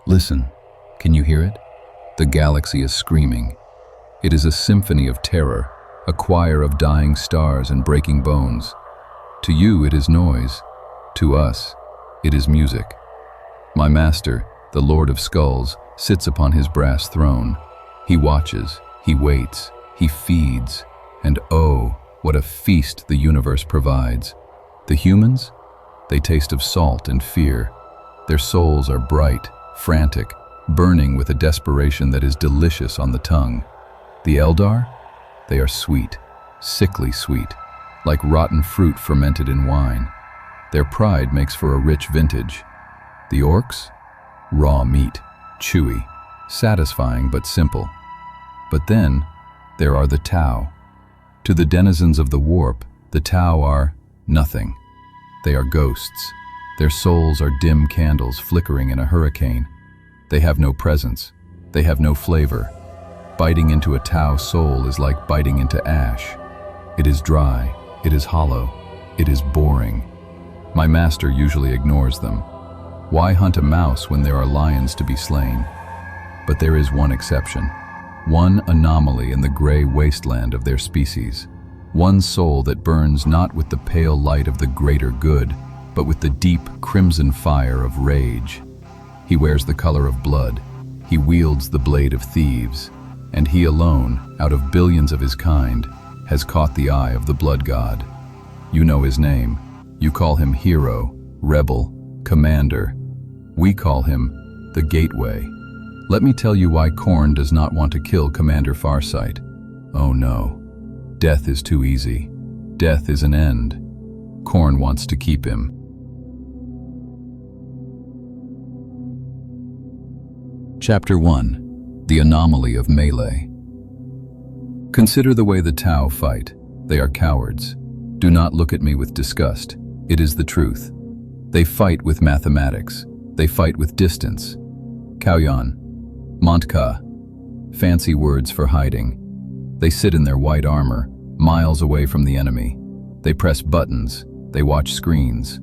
Listen, can you hear it? The galaxy is screaming. It is a symphony of terror, a choir of dying stars and breaking bones. To you it is noise, to us it is music. My master, the Lord of Skulls, sits upon his brass throne. He watches, he waits, he feeds, and oh, what a feast the universe provides. The humans? They taste of salt and fear. Their souls are bright, frantic, burning with a desperation that is delicious on the tongue. The Eldar? They are sweet, sickly sweet, like rotten fruit fermented in wine. Their pride makes for a rich vintage. The Orcs? Raw meat, chewy, satisfying but simple. But then, there are the Tau. To the denizens of the warp, the Tau are nothing. They are ghosts. Their souls are dim candles flickering in a hurricane. They have no presence. They have no flavor. Biting into a Tau soul is like biting into ash. It is dry, it is hollow, it is boring. My master usually ignores them. Why hunt a mouse when there are lions to be slain? But there is one exception. One anomaly in the gray wasteland of their species. One soul that burns not with the pale light of the greater good, but with the deep crimson fire of rage. He wears the color of blood. He wields the blade of thieves. And he alone, out of billions of his kind, has caught the eye of the blood god. You know his name. You call him hero, rebel, commander. We call him the Gateway. Let me tell you why Khorne does not want to kill Commander Farsight. Oh no. Death is too easy. Death is an end. Khorne wants to keep him. Chapter 1. The Anomaly of Melee. Consider the way the Tau fight. They are cowards. Do not look at me with disgust. It is the truth. They fight with mathematics. They fight with distance. Kauyan, Montka, fancy words for hiding. They sit in their white armor, miles away from the enemy. They press buttons. They watch screens.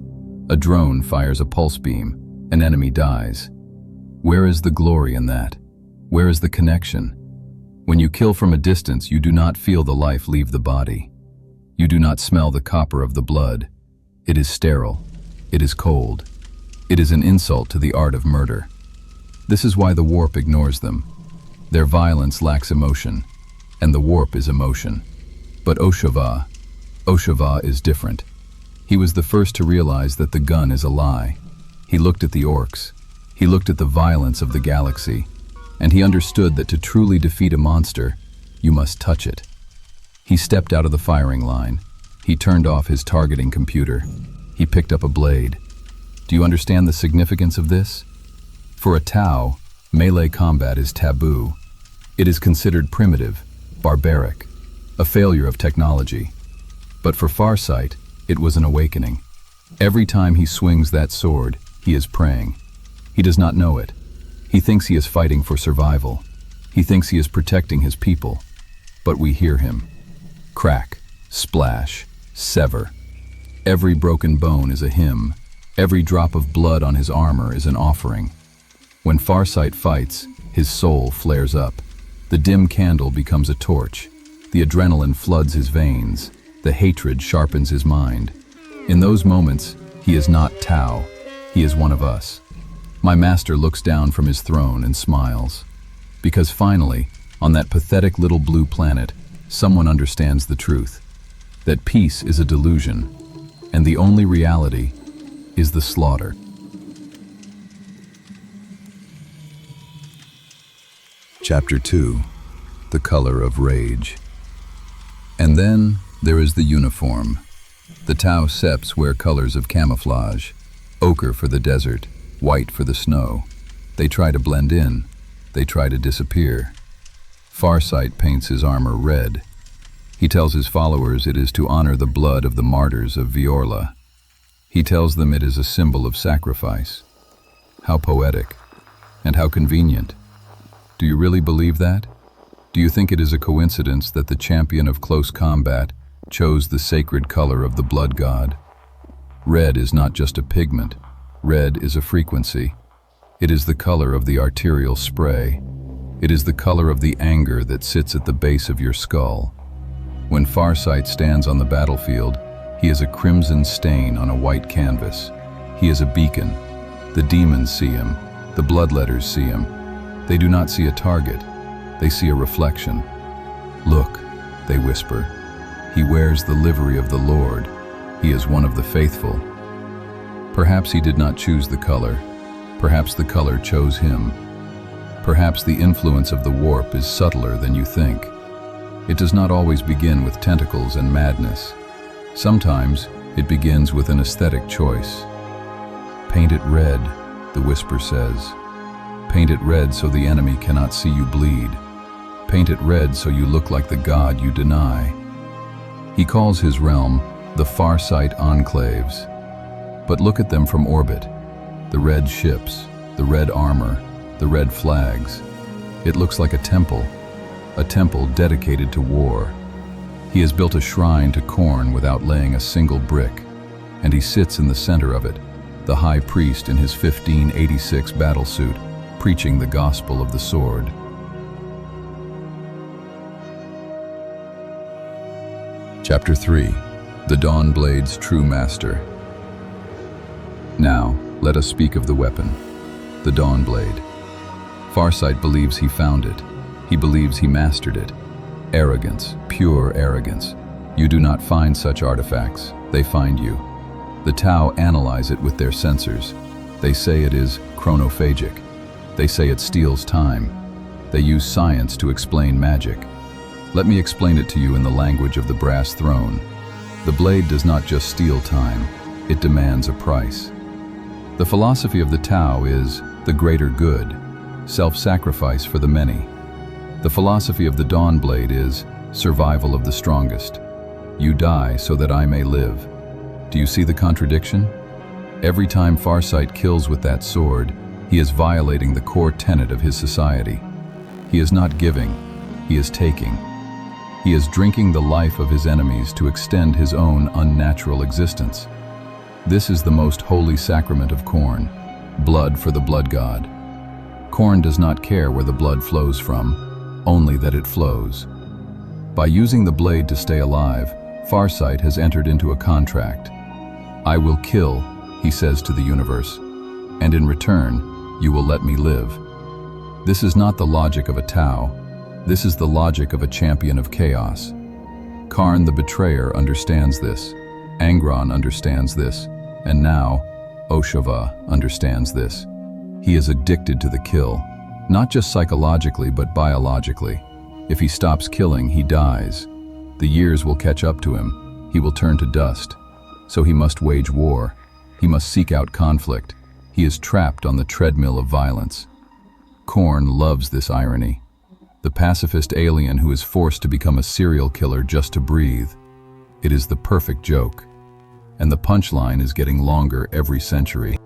A drone fires a pulse beam. An enemy dies. Where is the glory in that? Where is the connection? When you kill from a distance, you do not feel the life leave the body. You do not smell the copper of the blood. It is sterile. It is cold. It is an insult to the art of murder. This is why the warp ignores them. Their violence lacks emotion, and the warp is emotion. But Oshava is different. He was the first to realize that the gun is a lie. He looked at the orcs. He looked at the violence of the galaxy, and he understood that to truly defeat a monster, you must touch it. He stepped out of the firing line. He turned off his targeting computer. He picked up a blade. Do you understand the significance of this? For a Tau, melee combat is taboo. It is considered primitive, barbaric, a failure of technology. But for Farsight, it was an awakening. Every time he swings that sword, he is praying. He does not know it. He thinks he is fighting for survival. He thinks he is protecting his people. But we hear him. Crack, splash, sever. Every broken bone is a hymn. Every drop of blood on his armor is an offering. When Farsight fights, his soul flares up. The dim candle becomes a torch. The adrenaline floods his veins. The hatred sharpens his mind. In those moments, he is not Tau. He is one of us. My master looks down from his throne and smiles. Because finally, on that pathetic little blue planet, someone understands the truth. That peace is a delusion, and the only reality is the slaughter. Chapter 2. The Color of Rage. And then there is the uniform. The Tau Seps wear colors of camouflage. Ochre for the desert, white for the snow. They try to blend in. They try to disappear. Farsight paints his armor red. He tells his followers it is to honor the blood of the martyrs of Vior'la. He tells them it is a symbol of sacrifice. How poetic, and how convenient. Do you really believe that? Do you think it is a coincidence that the champion of close combat chose the sacred color of the blood god? Red is not just a pigment. Red is a frequency. It is the color of the arterial spray. It is the color of the anger that sits at the base of your skull. When Farsight stands on the battlefield, he is a crimson stain on a white canvas. He is a beacon. The demons see him. The bloodletters see him. They do not see a target. They see a reflection. Look, they whisper. He wears the livery of the Lord. He is one of the faithful. Perhaps he did not choose the color. Perhaps the color chose him. Perhaps the influence of the warp is subtler than you think. It does not always begin with tentacles and madness. Sometimes it begins with an aesthetic choice. Paint it red, the whisper says. Paint it red so the enemy cannot see you bleed. Paint it red so you look like the god you deny. He calls his realm the Farsight Enclaves. But look at them from orbit. The red ships, the red armor, the red flags. It looks like a temple dedicated to war. He has built a shrine to Khorne without laying a single brick, and he sits in the center of it, the high priest in his 1586 battlesuit, preaching the gospel of the sword. Chapter 3. The Dawnblade's True Master. Now, let us speak of the weapon, the Dawnblade. Farsight believes he found it. He believes he mastered it. Arrogance, pure arrogance. You do not find such artifacts, they find you. The Tau analyze it with their sensors. They say it is chronophagic. They say it steals time. They use science to explain magic. Let me explain it to you in the language of the brass throne. The blade does not just steal time, it demands a price. The philosophy of the Tau is the greater good, self-sacrifice for the many. The philosophy of the Dawnblade is survival of the strongest. You die so that I may live. Do you see the contradiction? Every time Farsight kills with that sword, he is violating the core tenet of his society. He is not giving, he is taking. He is drinking the life of his enemies to extend his own unnatural existence. This is the most holy sacrament of Khorne, blood for the blood god. Khorne does not care where the blood flows from, only that it flows. By using the blade to stay alive, Farsight has entered into a contract. I will kill, he says to the universe, and in return, you will let me live. This is not the logic of a Tau. This is the logic of a champion of chaos. Kharn the betrayer understands this. Angron understands this. And now, Oshava understands this. He is addicted to the kill, not just psychologically but biologically. If he stops killing, he dies. The years will catch up to him. He will turn to dust. So he must wage war. He must seek out conflict. He is trapped on the treadmill of violence. Khorne loves this irony. The pacifist alien who is forced to become a serial killer just to breathe. It is the perfect joke. And the punchline is getting longer every century.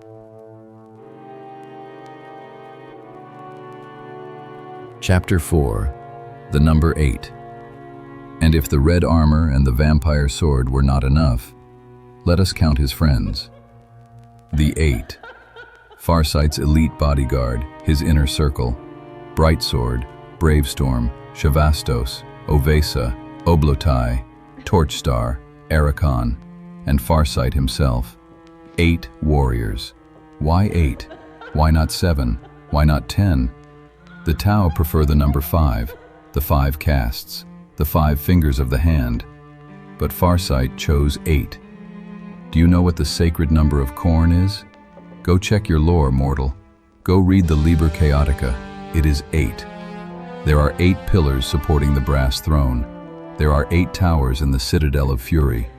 Chapter 4. The number 8. And if the red armor and the vampire sword were not enough, let us count his friends. The 8. Farsight's elite bodyguard, his inner circle, Brightsword, Bravestorm, Shavastos, Ovesa, Oblotai, Torchstar, Arakon, and Farsight himself. 8 warriors. Why 8? Why not 7? Why not 10? The Tau prefer the number 5, the 5 casts, the 5 fingers of the hand. But Farsight chose 8. Do you know what the sacred number of Khorne is? Go check your lore, mortal. Go read the Liber Chaotica. It is 8. There are 8 pillars supporting the brass throne. There are 8 towers in the Citadel of Fury.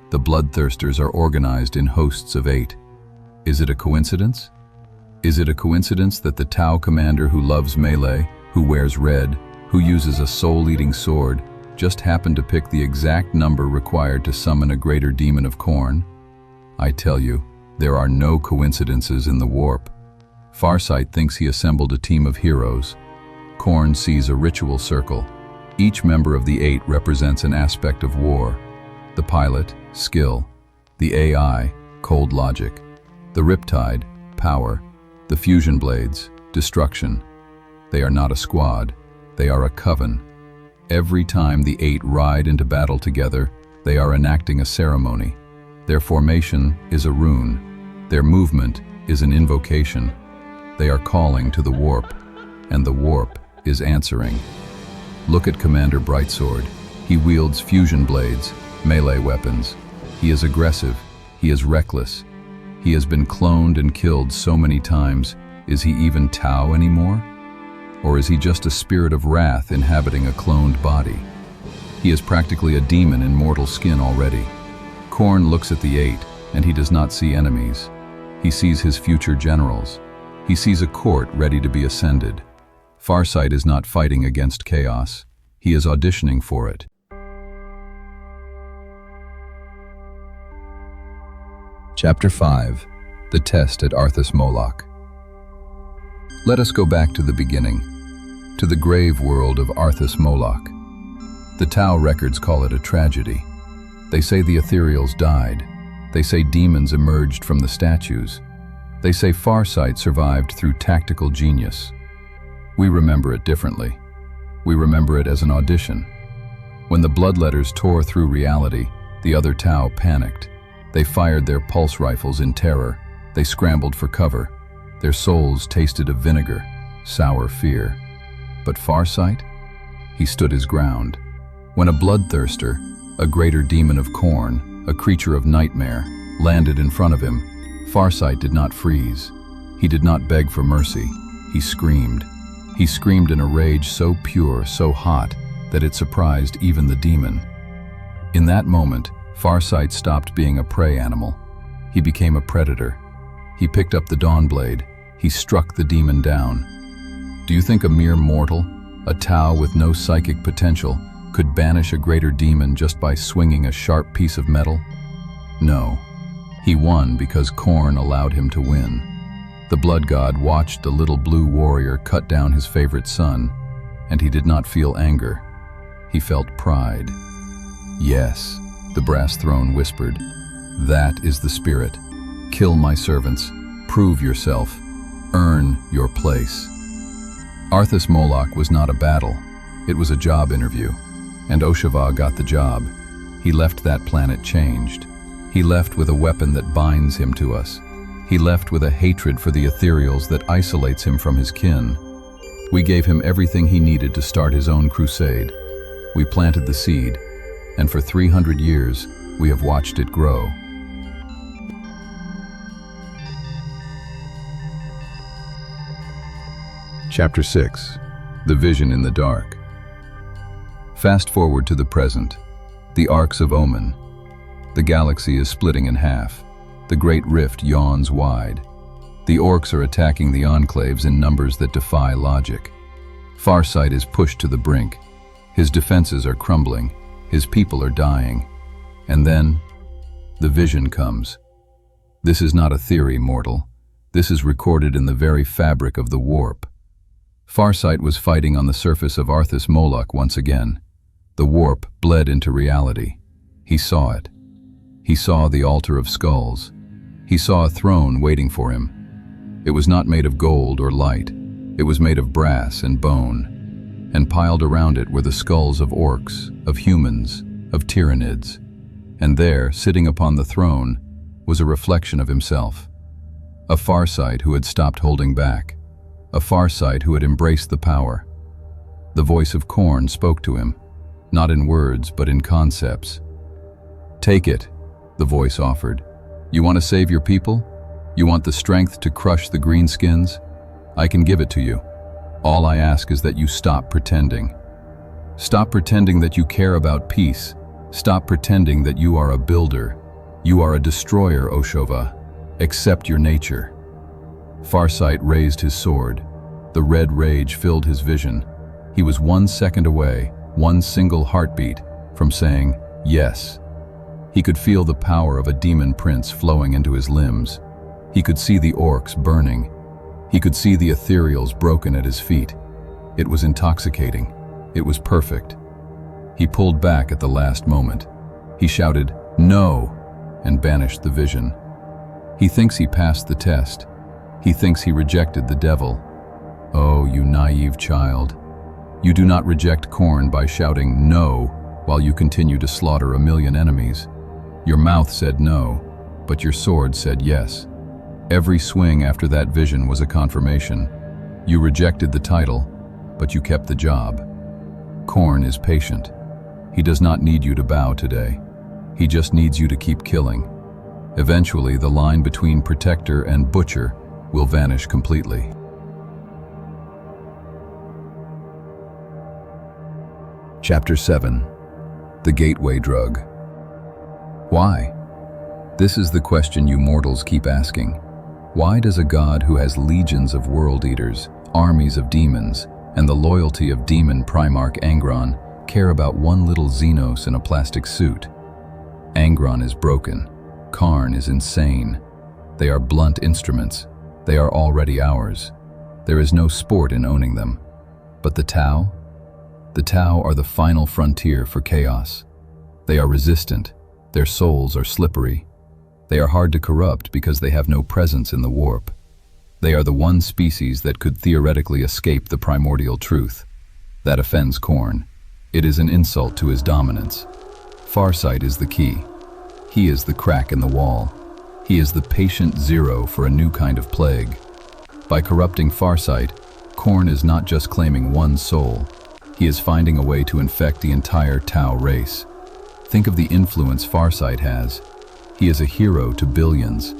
The bloodthirsters are organized in hosts of 8. Is it a coincidence? Is it a coincidence that the Tau commander who loves melee, who wears red, who uses a soul-eating sword, just happened to pick the exact number required to summon a greater demon of Khorne? I tell you, there are no coincidences in the warp. Farsight thinks he assembled a team of heroes. Khorne sees a ritual circle. Each member of the 8 represents an aspect of war. The pilot, skill. The AI, cold logic. The riptide, power. The fusion blades, destruction. They are not a squad, they are a coven. Every time the 8 ride into battle together, they are enacting a ceremony. Their formation is a rune. Their movement is an invocation. They are calling to the warp, and the warp is answering. Look at Commander Brightsword. He wields fusion blades, melee weapons. He is aggressive. He is reckless. He has been cloned and killed so many times. Is he even Tau anymore? Or is he just a spirit of wrath inhabiting a cloned body? He is practically a demon in mortal skin already. Khorne looks at the 8, and he does not see enemies. He sees his future generals. He sees a court ready to be ascended. Farsight is not fighting against chaos. He is auditioning for it. Chapter 5. The Test at Arthas Moloch. Let us go back to the beginning, to the grave world of Arthas Moloch. The Tau records call it a tragedy. They say the ethereals died. They say demons emerged from the statues. They say Farsight survived through tactical genius. We remember it differently. We remember it as an audition. When the bloodletters tore through reality, the other Tau panicked. They fired their pulse rifles in terror. They scrambled for cover. Their souls tasted of vinegar, sour fear. But Farsight? He stood his ground. When a bloodthirster, a greater demon of Khorne, a creature of nightmare, landed in front of him, Farsight did not freeze. He did not beg for mercy. He screamed. He screamed in a rage so pure, so hot, that it surprised even the demon. In that moment, Farsight stopped being a prey animal. He became a predator. He picked up the Dawnblade. He struck the demon down. Do you think a mere mortal, a Tau with no psychic potential, could banish a greater demon just by swinging a sharp piece of metal? No. He won because Khorne allowed him to win. The blood god watched the little blue warrior cut down his favorite son, and he did not feel anger. He felt pride. Yes, the brass throne whispered, that is the spirit. Kill my servants. Prove yourself. Earn your place. Arthas Moloch was not a battle. It was a job interview. And Oshava got the job. He left that planet changed. He left with a weapon that binds him to us. He left with a hatred for the ethereals that isolates him from his kin. We gave him everything he needed to start his own crusade. We planted the seed, and for 300 years, we have watched it grow. Chapter 6. The Vision in the Dark. Fast forward to the present. The Arcs of Omen. The galaxy is splitting in half. The Great Rift yawns wide. The orcs are attacking the enclaves in numbers that defy logic. Farsight is pushed to the brink. His defenses are crumbling. His people are dying. And then, the vision comes. This is not a theory, mortal. This is recorded in the very fabric of the warp. Farsight was fighting on the surface of Arthas Moloch once again. The warp bled into reality. He saw it. He saw the altar of skulls. He saw a throne waiting for him. It was not made of gold or light. It was made of brass and bone. And piled around it were the skulls of orcs, of humans, of tyrannids. And there, sitting upon the throne, was a reflection of himself. A Farsight who had stopped holding back. A Farsight who had embraced the power. The voice of Khorne spoke to him, not in words but in concepts. Take it, the voice offered. You want to save your people? You want the strength to crush the greenskins? I can give it to you. All I ask is that you stop pretending. Stop pretending that you care about peace. Stop pretending that you are a builder. You are a destroyer, Oshava. Accept your nature. Farsight raised his sword. The red rage filled his vision. He was 1 second away, one single heartbeat, from saying, yes. He could feel the power of a demon prince flowing into his limbs. He could see the orcs burning. He could see the ethereals broken at his feet. It was intoxicating. It was perfect. He pulled back at the last moment. He shouted, no, and banished the vision. He thinks he passed the test. He thinks he rejected the devil. Oh, you naive child. You do not reject Khorne by shouting no while you continue to slaughter 1,000,000 enemies. Your mouth said no, but your sword said yes. Every swing after that vision was a confirmation. You rejected the title, but you kept the job. Khorne is patient. He does not need you to bow today. He just needs you to keep killing. Eventually, the line between protector and butcher will vanish completely. Chapter 7. The Gateway Drug. Why? This is the question you mortals keep asking. Why does a god who has legions of world eaters, armies of demons, and the loyalty of demon Primarch Angron care about one little Xenos in a plastic suit? Angron is broken. Kharn is insane. They are blunt instruments. They are already ours. There is no sport in owning them. But the Tau? The Tau are the final frontier for chaos. They are resistant. Their souls are slippery. They are hard to corrupt because they have no presence in the warp. They are the one species that could theoretically escape the primordial truth. That offends Khorne. It is an insult to his dominance. Farsight is the key. He is the crack in the wall. He is the patient zero for a new kind of plague. By corrupting Farsight, Khorne is not just claiming one soul. He is finding a way to infect the entire Tau race. Think of the influence Farsight has. He is a hero to billions.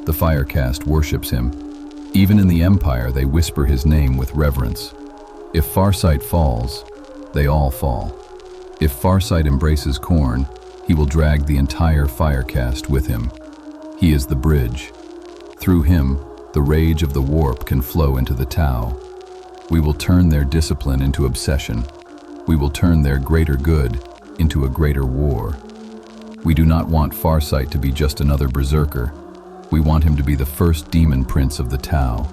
The Firecast worships him. Even in the Empire, they whisper his name with reverence. If Farsight falls, they all fall. If Farsight embraces Khorne, he will drag the entire Firecast with him. He is the bridge. Through him, the rage of the warp can flow into the Tau. We will turn their discipline into obsession. We will turn their greater good into a greater war. We do not want Farsight to be just another berserker. We want him to be the first demon prince of the Tau.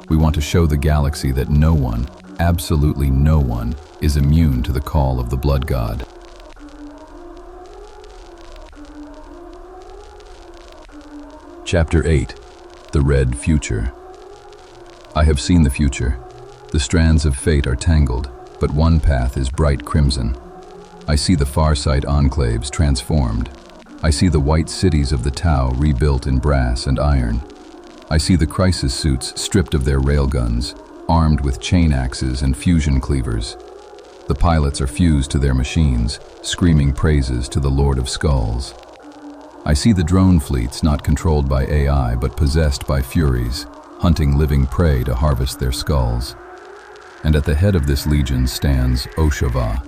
We want to show the galaxy that no one, absolutely no one, is immune to the call of the Blood God. Chapter 8. The Red Future. I have seen the future. The strands of fate are tangled, but one path is bright crimson. I see the Farsight enclaves transformed. I see the white cities of the Tau rebuilt in brass and iron. I see the crisis suits stripped of their railguns, armed with chain axes and fusion cleavers. The pilots are fused to their machines, screaming praises to the Lord of Skulls. I see the drone fleets not controlled by AI but possessed by furies, hunting living prey to harvest their skulls. And at the head of this legion stands Oshava.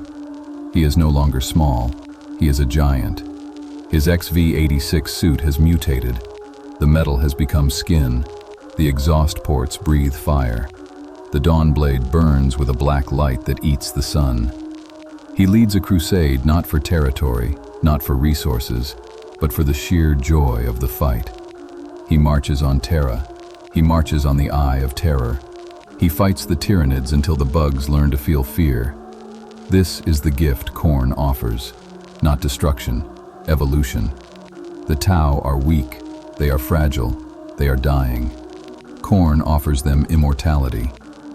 He is no longer small, he is a giant. His XV-86 suit has mutated. The metal has become skin. The exhaust ports breathe fire. The Dawnblade burns with a black light that eats the sun. He leads a crusade not for territory, not for resources, but for the sheer joy of the fight. He marches on Terra. He marches on the Eye of Terror. He fights the Tyranids until the bugs learn to feel fear. This is the gift Khorne offers. Not destruction, evolution. The Tau are weak, they are fragile, they are dying. Khorne offers them immortality.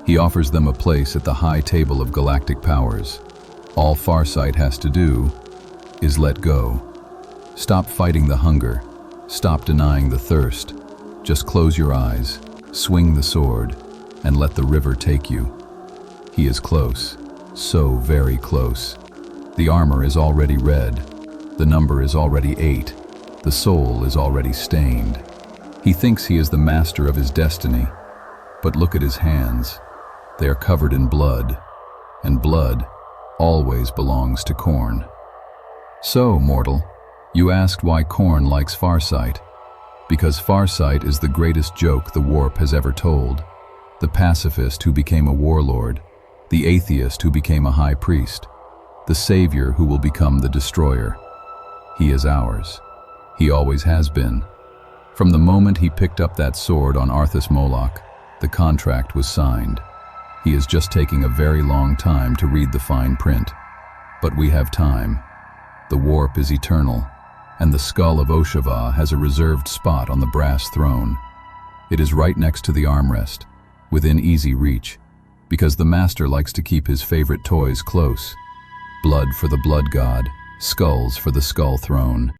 He offers them a place at the high table of galactic powers. All Farsight has to do is let go. Stop fighting the hunger. Stop denying the thirst. Just close your eyes, swing the sword, and let the river take you. He is close, so very close. The armor is already red. The number is already 8. The soul is already stained. He thinks he is the master of his destiny, but look at his hands. They are covered in blood, and blood always belongs to Khorne. So, mortal, you asked why Khorne likes Farsight. Because Farsight is the greatest joke the warp has ever told. The pacifist who became a warlord, the atheist who became a high priest, the savior who will become the destroyer. He is ours. He always has been. From the moment he picked up that sword on Arthas Moloch, the contract was signed. He is just taking a very long time to read the fine print. But we have time. The warp is eternal, and the skull of Oshava has a reserved spot on the brass throne. It is right next to the armrest, within easy reach, because the master likes to keep his favorite toys close. Blood for the blood god, skulls for the skull throne.